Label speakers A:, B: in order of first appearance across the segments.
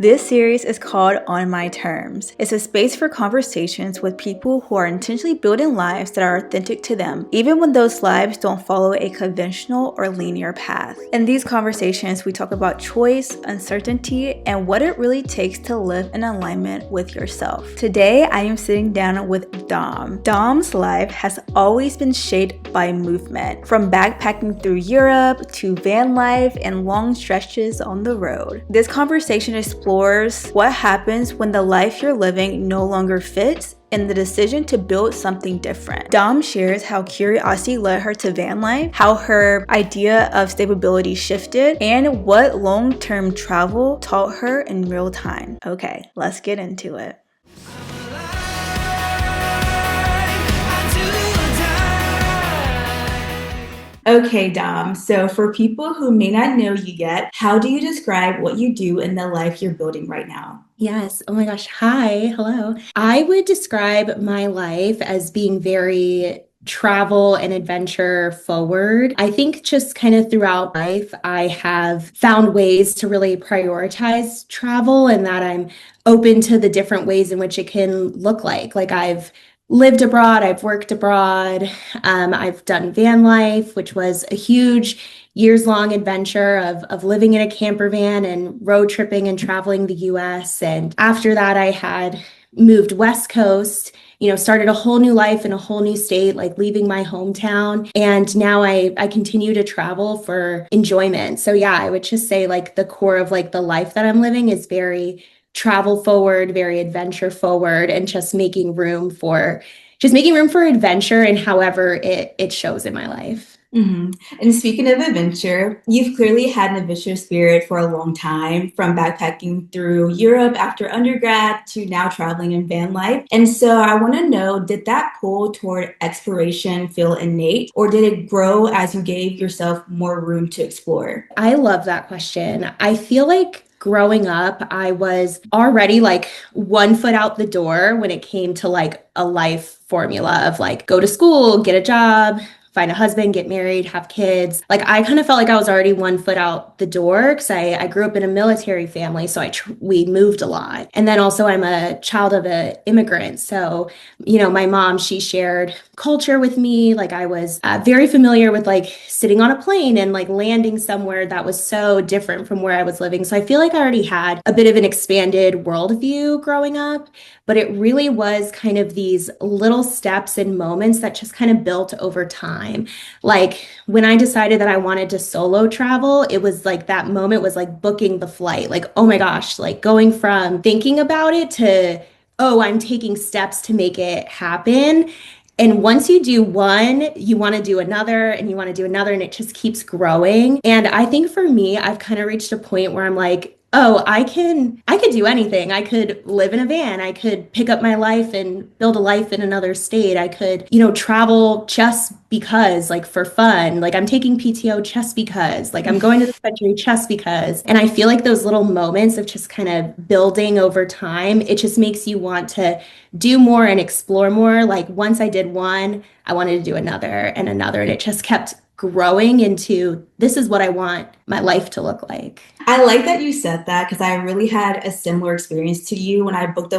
A: This series is called On My Terms. It's a space for conversations with people who are intentionally building lives that are authentic to them, even when those lives don't follow a conventional or linear path. In these conversations, we talk about choice, uncertainty, and what it really takes to live in alignment with yourself. Today, I am sitting down with Dom. Dom's life has always been shaped by movement, from backpacking through Europe to van life and long stretches on the road. This conversation explores what happens when the life you're living no longer fits and the decision to build something different. Dom shares how curiosity led her to van life, how her idea of stability shifted, and what long-term travel taught her in real time. Okay, let's get into it. Okay, Dom. So for people who may not know you yet, how do you describe what you do in the life you're building right now?
B: Yes. Oh my gosh. Hi. Hello. I would describe my life as being very travel and adventure forward. I think just kind of throughout life, I have found ways to really prioritize travel and that I'm open to the different ways in which it can look like. Like I've lived abroad, I've worked abroad, I've done van life, which was a huge years long adventure of living in a camper van and road tripping and traveling the US. And after that, I had moved West Coast, started a whole new life in a whole new state, like leaving my hometown. And now I continue to travel for enjoyment. So yeah, I would just say like the core of like the life that I'm living is very travel forward, very adventure forward, and just making room for adventure and however it shows in my life.
A: Mm-hmm. And speaking of adventure, you've clearly had an adventurous spirit for a long time, from backpacking through Europe after undergrad to now traveling in van life. And so I want to know, did that pull toward exploration feel innate, or did it grow as you gave yourself more room to explore?
B: I love that question. I feel like growing up, I was already like one foot out the door when it came to like a life formula of like go to school, get a job, find a husband, get married, have kids. Like I kind of felt like I was already one foot out the door because I grew up in a military family, so we moved a lot. And then also I'm a child of an immigrant, so my mom, she shared culture with me. Like I was very familiar with like sitting on a plane and like landing somewhere that was so different from where I was living. So I feel like I already had a bit of an expanded worldview growing up, but it really was kind of these little steps and moments that just kind of built over time. Like when I decided that I wanted to solo travel, it was like that moment was like booking the flight. Like, oh my gosh, like going from thinking about it to, oh, I'm taking steps to make it happen. And once you do one, you want to do another and you want to do another, and it just keeps growing. And I think for me, I've kind of reached a point where I'm like, oh, I could do anything. I could live in a van. I could pick up my life and build a life in another state. I could, travel just because, like for fun. Like I'm taking PTO just because, like I'm going to this country just because. And I feel like those little moments of just kind of building over time, it just makes you want to do more and explore more. Like once I did one, I wanted to do another and another, and it just kept growing into this is what I want my life to look like.
A: I like that you said that because I really had a similar experience to you when I booked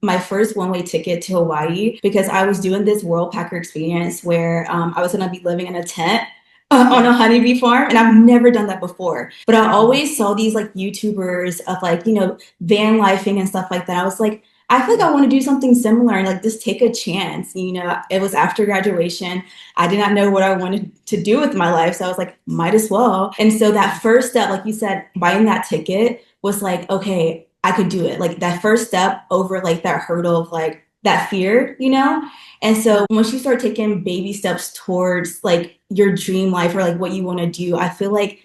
A: my first one-way ticket to Hawaii, because I was doing this World Packer experience where I was going to be living in a tent on a honeybee farm, and I've never done that before. But I always saw these like YouTubers of like, van lifing and stuff like that. I was like, I feel like I want to do something similar and like just take a chance. It was after graduation. I did not know what I wanted to do with my life. So I was like, might as well. And so that first step, like you said, buying that ticket was like, okay, I could do it. Like that first step over like that hurdle of like that fear. And so once you start taking baby steps towards like your dream life or like what you want to do, I feel like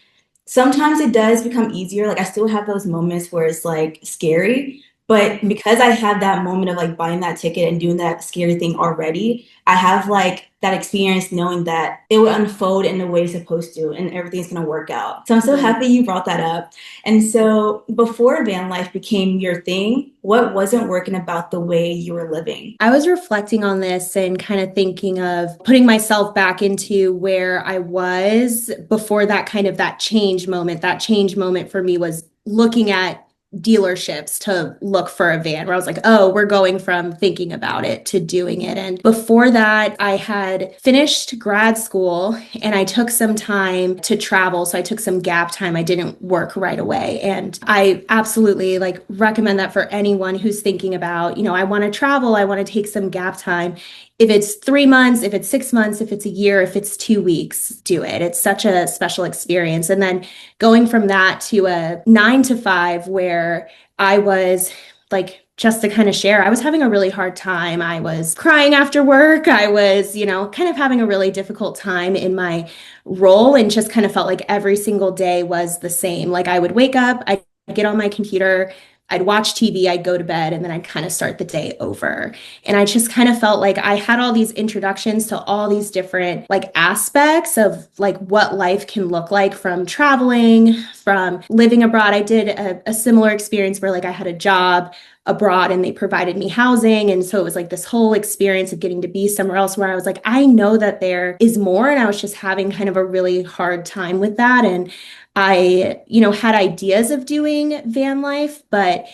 A: sometimes it does become easier. Like I still have those moments where it's like scary, but because I had that moment of like buying that ticket and doing that scary thing already, I have like that experience knowing that it will unfold in the way it's supposed to and everything's going to work out. So I'm so happy you brought that up. And so before van life became your thing, what wasn't working about the way you were living?
B: I was reflecting on this and kind of thinking of putting myself back into where I was before that kind of that change moment. That change moment for me was looking at dealerships to look for a van where I was like, oh, we're going from thinking about it to doing it. And before that, I had finished grad school and I took some time to travel. So I took some gap time. I didn't work right away. And I absolutely like recommend that for anyone who's thinking about, I want to travel, I want to take some gap time. If it's 3 months, if it's 6 months, if it's a year, if it's 2 weeks, do it. It's such a special experience. And then going from that to a 9 to 5 where I was like, just to kind of share, I was having a really hard time. I was crying after work. I was, kind of having a really difficult time in my role and just kind of felt like every single day was the same. Like I would wake up, I'd get on my computer, I'd watch TV, I'd go to bed, and then I'd kind of start the day over. And I just kind of felt like I had all these introductions to all these different like aspects of like what life can look like from traveling, from living abroad. I did a similar experience where like I had a job abroad and they provided me housing. And so it was like this whole experience of getting to be somewhere else where I was like, I know that there is more. And I was just having kind of a really hard time with that. And I, had ideas of doing van life, but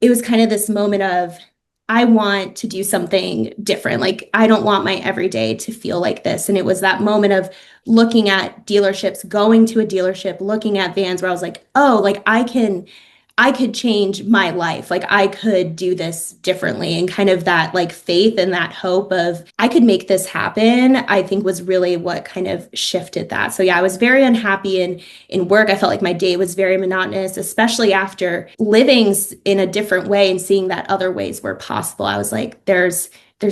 B: it was kind of this moment of, I want to do something different. Like, I don't want my everyday to feel like this. And it was that moment of looking at dealerships, going to a dealership, looking at vans where I was like, oh, like I could change my life. Like I could do this differently and kind of that like faith and that hope of I could make this happen, I think was really what kind of shifted that. So yeah, I was very unhappy in work. I felt like my day was very monotonous, especially after living in a different way and seeing that other ways were possible. I was like, there's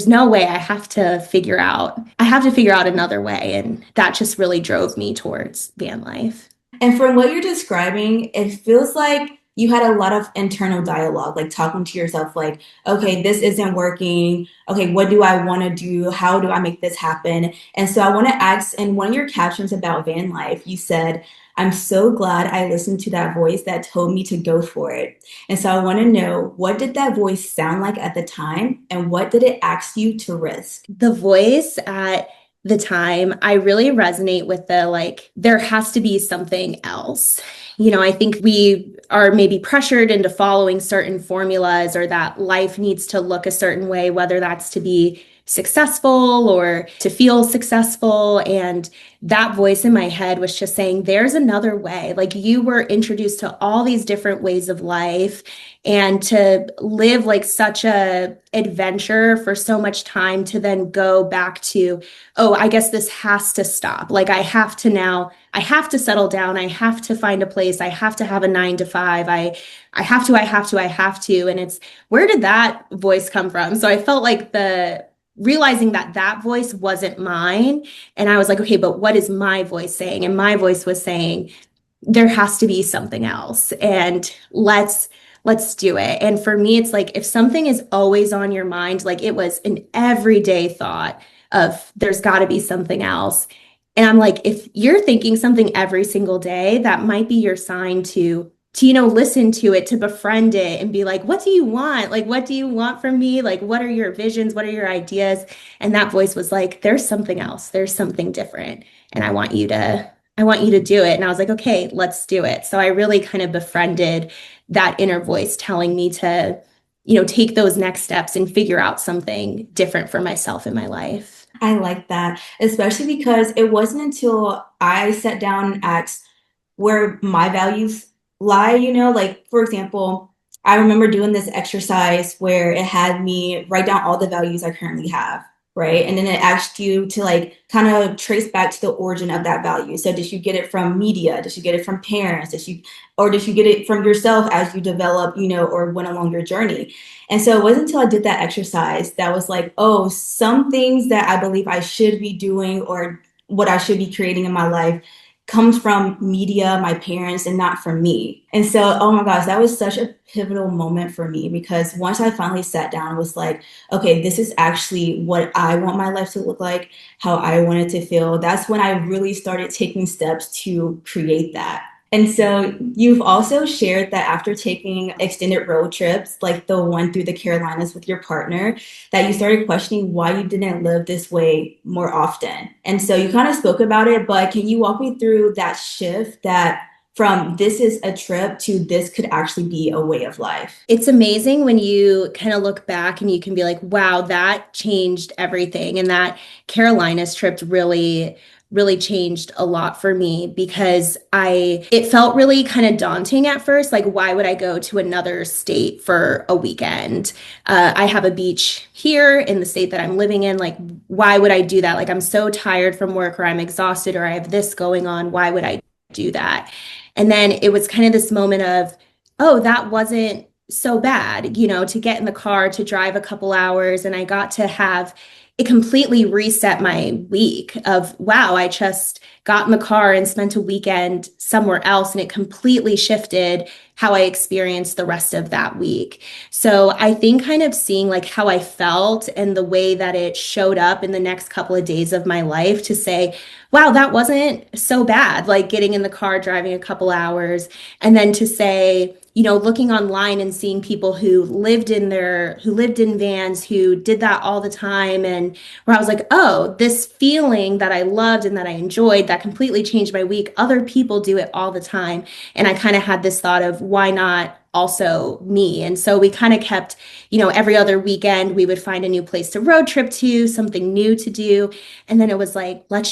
B: no way. I have to figure out another way. And that just really drove me towards van life.
A: And from what you're describing, it feels like you had a lot of internal dialogue, like talking to yourself, like, okay, this isn't working. Okay, what do I want to do? How do I make this happen? And so I want to ask, in one of your captions about van life, you said, I'm so glad I listened to that voice that told me to go for it. And so I want to know, what did that voice sound like at the time? And what did it ask you to risk?
B: The voice at the time, I really resonate with the like, there has to be something else. I think we are maybe pressured into following certain formulas or that life needs to look a certain way, whether that's to be successful or to feel successful. And that voice in my head was just saying, there's another way. Like you were introduced to all these different ways of life and to live like such a adventure for so much time to then go back to, oh, I guess this has to stop. Like I have to settle down. I have to find a place. I have to have a 9 to 5. I have to. And it's, where did that voice come from? So I felt like realizing that that voice wasn't mine. And I was like, okay, but what is my voice saying? And my voice was saying, there has to be something else. And let's do it. And for me, it's like if something is always on your mind, like it was an everyday thought of there's got to be something else. And I'm like, if you're thinking something every single day, that might be your sign to listen to it, to befriend it and be like, what do you want? Like, what do you want from me? Like, what are your visions? What are your ideas? And that voice was like, there's something else. There's something different. And I want you to do it. And I was like, okay, let's do it. So I really kind of befriended that inner voice telling me to, take those next steps and figure out something different for myself in my life.
A: I like that, especially because it wasn't until I sat down and asked where my values lie, like for example, I remember doing this exercise where it had me write down all the values I currently have, right? And then it asked you to like kind of trace back to the origin of that value. So did you get it from media? Did you get it from parents? Did you get it from yourself as you develop, or went along your journey? And so it wasn't until I did that exercise that was like, oh, some things that I believe I should be doing or what I should be creating in my life comes from media, my parents, and not from me. And so, oh my gosh, that was such a pivotal moment for me because once I finally sat down, it was like, okay, this is actually what I want my life to look like, how I want it to feel. That's when I really started taking steps to create that. And so you've also shared that after taking extended road trips, like the one through the Carolinas with your partner, that you started questioning why you didn't live this way more often. And so you kind of spoke about it, but can you walk me through that shift that from this is a trip to this could actually be a way of life.
B: It's amazing when you kind of look back and you can be like, wow, that changed everything. And that Carolinas trip really changed a lot for me because it felt really kind of daunting at first. Like, why would I go to another state for a weekend? I have a beach here in the state that I'm living in. Like, why would I do that? Like, I'm so tired from work, or I'm exhausted, or I have this going on. Why would I do that? And then it was kind of this moment of, oh, that wasn't so bad, to get in the car, to drive a couple hours. And I got to have it completely reset my week of, wow, I just got in the car and spent a weekend somewhere else. And it completely shifted how I experienced the rest of that week. So I think kind of seeing like how I felt and the way that it showed up in the next couple of days of my life to say, wow, that wasn't so bad. Like getting in the car, driving a couple hours, and then to say, looking online and seeing people who lived in vans, who did that all the time, and where I was like, oh, this feeling that I loved and that I enjoyed, that completely changed my week. Other people do it all the time. And I kind of had this thought of, why not also me? And so we kind of kept, every other weekend we would find a new place to road trip to, something new to do. And then it was like, let's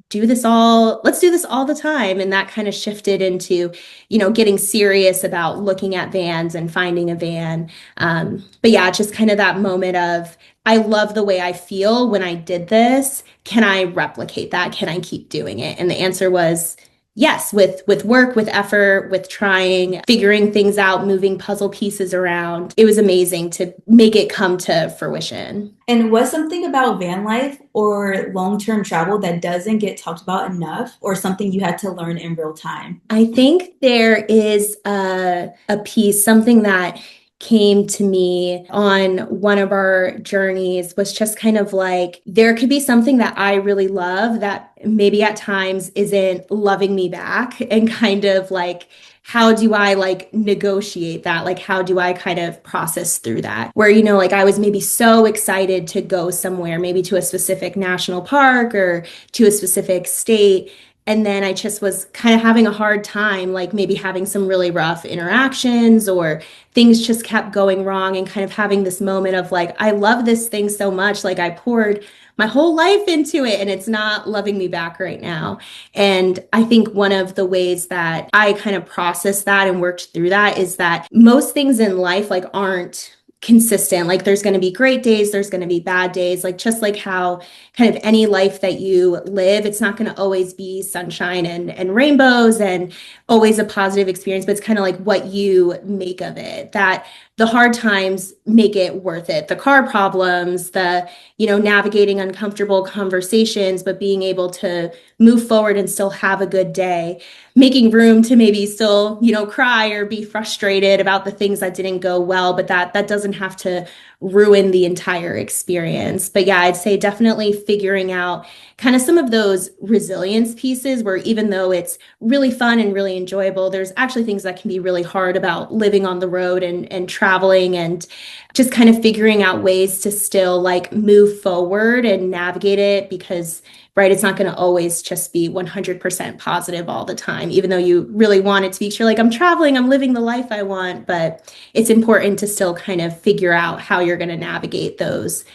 B: do this all the time. And that kind of shifted into, getting serious about looking at vans and finding a van. But yeah, just kind of that moment of, I love the way I feel when I did this. Can I replicate that? Can I keep doing it? And the answer was yes, with work, with effort, with trying, figuring things out, moving puzzle pieces around. It was amazing to make it come to fruition.
A: And what's something about van life or long-term travel that doesn't get talked about enough, or something you had to learn in real time?
B: I think there is a piece, something that came to me on one of our journeys was just kind of like, there could be something that I really love that maybe at times isn't loving me back, and kind of like, how do I like negotiate that? Like, how do I kind of process through that? Where, like I was maybe so excited to go somewhere, maybe to a specific national park or to a specific state. And then I just was kind of having a hard time, like maybe having some really rough interactions, or things just kept going wrong, and kind of having this moment of like, I love this thing so much. Like I poured my whole life into it and it's not loving me back right now. And I think one of the ways that I kind of processed that and worked through that is that most things in life like aren't consistent. Like there's going to be great days, there's going to be bad days, like just like how kind of any life that you live, it's not going to always be sunshine and rainbows and always a positive experience, but it's kind of like what you make of it, that the hard times make it worth it. The car problems, the, navigating uncomfortable conversations, but being able to move forward and still have a good day, making room to maybe still, cry or be frustrated about the things that didn't go well, but that doesn't have to ruin the entire experience. But yeah, I'd say definitely figuring out kind of some of those resilience pieces where even though it's really fun and really enjoyable, there's actually things that can be really hard about living on the road and traveling, and just kind of figuring out ways to still like move forward and navigate it, because right, it's not going to always just be 100% positive all the time, even though you really want it to be. You're like, I'm traveling, I'm living the life I want, but it's important to still kind of figure out how you're going to navigate those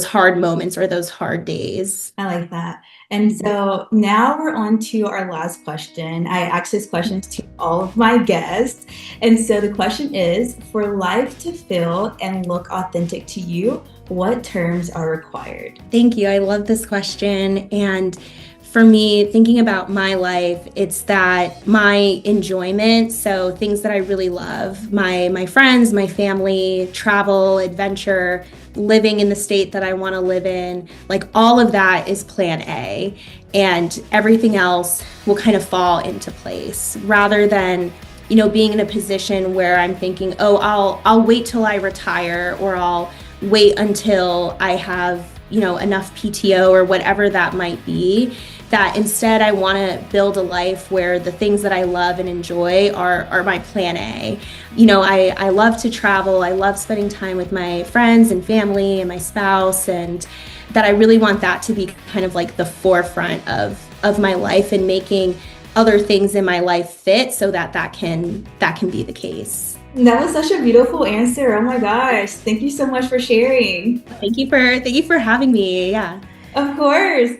B: hard moments or those hard days.
A: I like that. And so now we're on to our last question. I ask this question to all of my guests. And so the question is, for life to feel and look authentic to you, what terms are required?
B: Thank you. I love this question. And for me, thinking about my life, it's that my enjoyment, so things that I really love, my friends, my family, travel, adventure, living in the state that I want to live in, like all of that is plan A, and everything else will kind of fall into place, rather than being in a position where I'm thinking, oh, I'll wait till I retire, or I'll wait until I have enough PTO or whatever that might be. That instead I want to build a life where the things that I love and enjoy are my plan A. I love to travel. I love spending time with my friends and family and my spouse, and that I really want that to be kind of like the forefront of my life, and making other things in my life fit so that that can be the case.
A: That was such a beautiful answer. Oh my gosh. Thank you so much for sharing.
B: Thank you for having me. Yeah.
A: Of course.